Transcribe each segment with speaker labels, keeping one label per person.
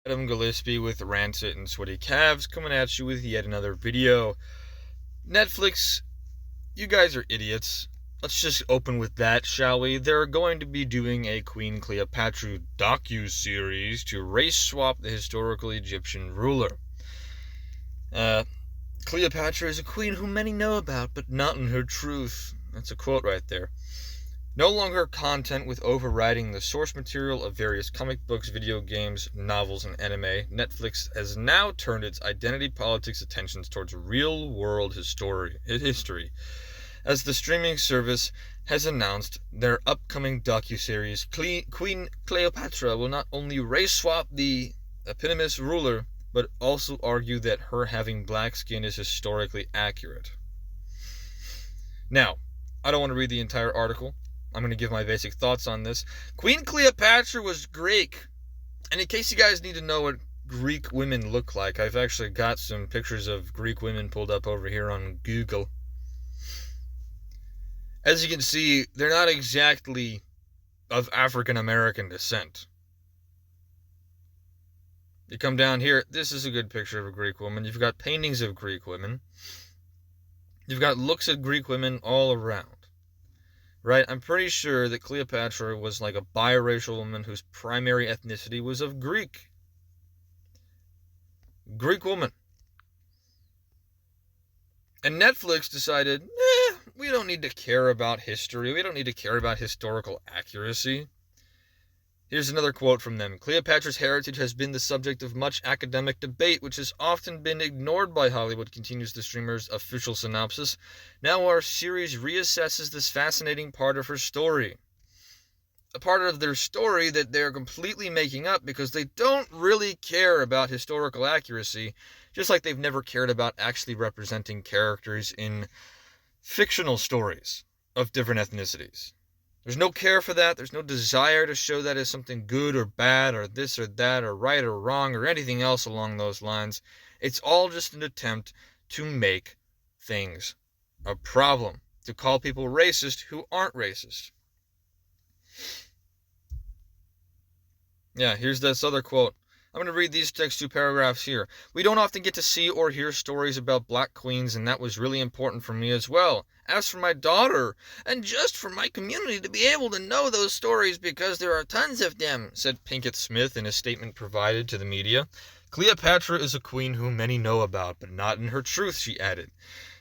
Speaker 1: Adam Gillespie with Rancid and Sweaty Calves coming at you with yet another video. Netflix, you guys are idiots. Let's just open with that, shall we? They're going to be doing a Queen Cleopatra docu-series to race swap the historical Egyptian ruler. Cleopatra is a queen whom many know about, but not in her truth. That's a quote right there. No longer content with overriding the source material of various comic books, video games, novels, and anime, Netflix has now turned its identity politics attentions towards real-world history, as the streaming service has announced their upcoming docuseries. Queen Cleopatra will not only race-swap the eponymous ruler, but also argue that her having black skin is historically accurate. Now, I don't want to read the entire article. I'm going to give my basic thoughts on this. Queen Cleopatra was Greek. And in case you guys need to know what Greek women look like, I've actually got some pictures of Greek women pulled up over here on Google. As you can see, they're not exactly of African American descent. You come down here, this is a good picture of a Greek woman. You've got paintings of Greek women. You've got looks at Greek women all around. Right, I'm pretty sure that Cleopatra was like a biracial woman whose primary ethnicity was of Greek. Greek woman. And Netflix decided, we don't need to care about history. We don't need to care about historical accuracy. Here's another quote from them. Cleopatra's heritage has been the subject of much academic debate, which has often been ignored by Hollywood, continues the streamer's official synopsis. Now our series reassesses this fascinating part of her story. A part of their story that they're completely making up because they don't really care about historical accuracy, just like they've never cared about actually representing characters in fictional stories of different ethnicities. There's no care for that. There's no desire to show that as something good or bad or this or that or right or wrong or anything else along those lines. It's all just an attempt to make things a problem, to call people racist who aren't racist. Yeah, here's this other quote. I'm going to read these next two paragraphs here. We don't often get to see or hear stories about black queens, and that was really important for me as well. As for my daughter, and just for my community to be able to know those stories because there are tons of them, said Pinkett Smith in a statement provided to the media. Cleopatra is a queen whom many know about, but not in her truth, she added.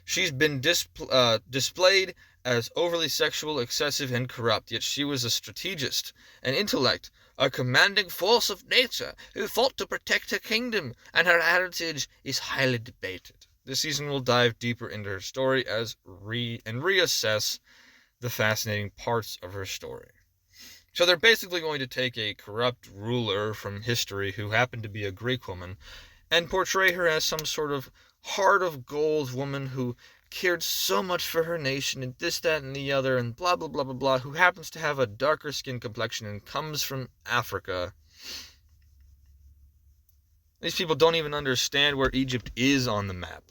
Speaker 1: She's been displayed as overly sexual, excessive, and corrupt, yet she was a strategist, an intellect, a commanding force of nature who fought to protect her kingdom, and her heritage is highly debated. This season will dive deeper into her story and reassess the fascinating parts of her story. So they're basically going to take a corrupt ruler from history who happened to be a Greek woman and portray her as some sort of heart of gold woman who cared so much for her nation and this, that, and the other and blah, blah, blah, blah, blah, who happens to have a darker skin complexion and comes from Africa. These people don't even understand where Egypt is on the map.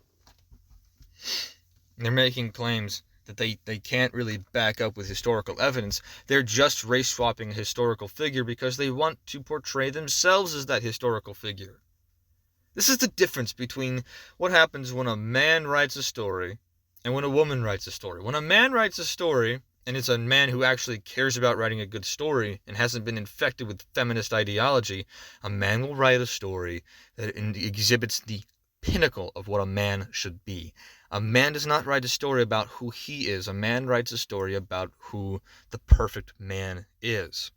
Speaker 1: They're making claims that they can't really back up with historical evidence. They're just race-swapping a historical figure because they want to portray themselves as that historical figure. This is the difference between what happens when a man writes a story and when a woman writes a story. When a man writes a story, and it's a man who actually cares about writing a good story and hasn't been infected with feminist ideology, a man will write a story that exhibits the pinnacle of what a man should be. A man does not write a story about who he is. A man writes a story about who the perfect man is.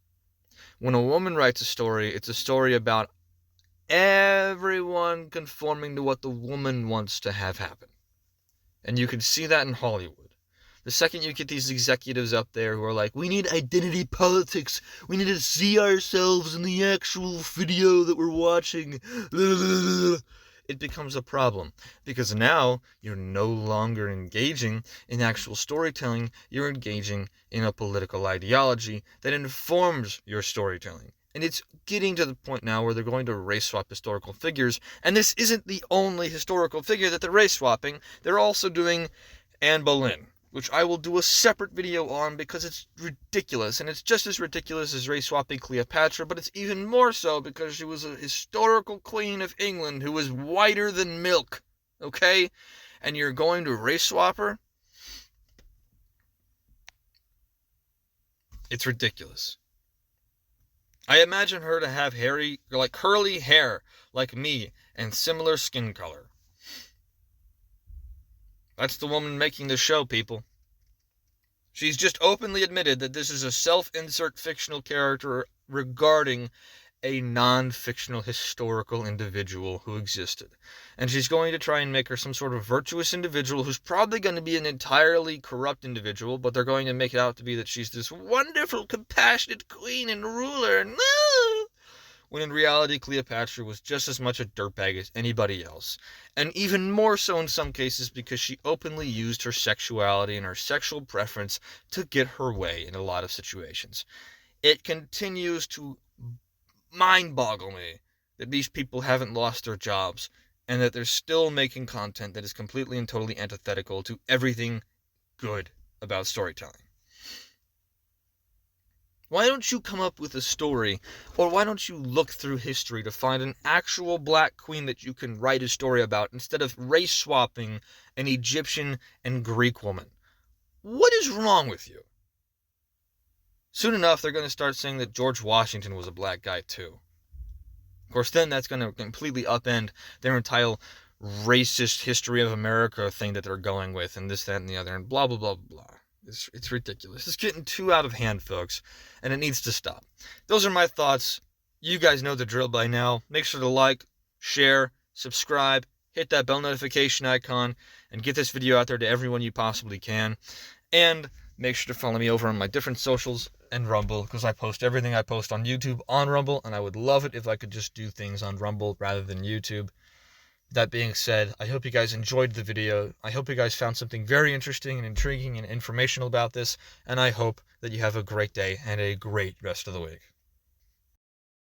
Speaker 1: When a woman writes a story, it's a story about everyone conforming to what the woman wants to have happen. And you can see that in Hollywood. The second you get these executives up there who are like, we need identity politics, we need to see ourselves in the actual video that we're watching, it becomes a problem. Because now you're no longer engaging in actual storytelling, you're engaging in a political ideology that informs your storytelling. And it's getting to the point now where they're going to race swap historical figures. And this isn't the only historical figure that they're race swapping. They're also doing Anne Boleyn. which I will do a separate video on because it's ridiculous, and it's just as ridiculous as race-swapping Cleopatra, but it's even more so because she was a historical queen of England who was whiter than milk, okay? And you're going to race-swap her? It's ridiculous. I imagine her to have curly hair like me and similar skin color. That's the woman making the show, people. She's just openly admitted that this is a self-insert fictional character regarding a non-fictional historical individual who existed. And she's going to try and make her some sort of virtuous individual who's probably going to be an entirely corrupt individual, but they're going to make it out to be that she's this wonderful, compassionate queen and ruler. No! When in reality, Cleopatra was just as much a dirtbag as anybody else. And even more so in some cases because she openly used her sexuality and her sexual preference to get her way in a lot of situations. It continues to mind-boggle me that these people haven't lost their jobs and that they're still making content that is completely and totally antithetical to everything good about storytelling. Why don't you come up with a story, or why don't you look through history to find an actual black queen that you can write a story about instead of race-swapping an Egyptian and Greek woman? What is wrong with you? Soon enough, they're going to start saying that George Washington was a black guy too. Of course, then that's going to completely upend their entire racist history of America thing that they're going with, and this, that, and the other, and blah, blah, blah, blah. It's ridiculous. It's getting too out of hand, folks, and it needs to stop. Those are my thoughts. You guys know the drill by now. Make sure to like, share, subscribe, hit that bell notification icon, and get this video out there to everyone you possibly can. And make sure to follow me over on my different socials and Rumble, because I post everything I post on YouTube on Rumble, and I would love it if I could just do things on Rumble rather than YouTube. That being said, I hope you guys enjoyed the video. I hope you guys found something very interesting and intriguing and informational about this, and I hope that you have a great day and a great rest of the week.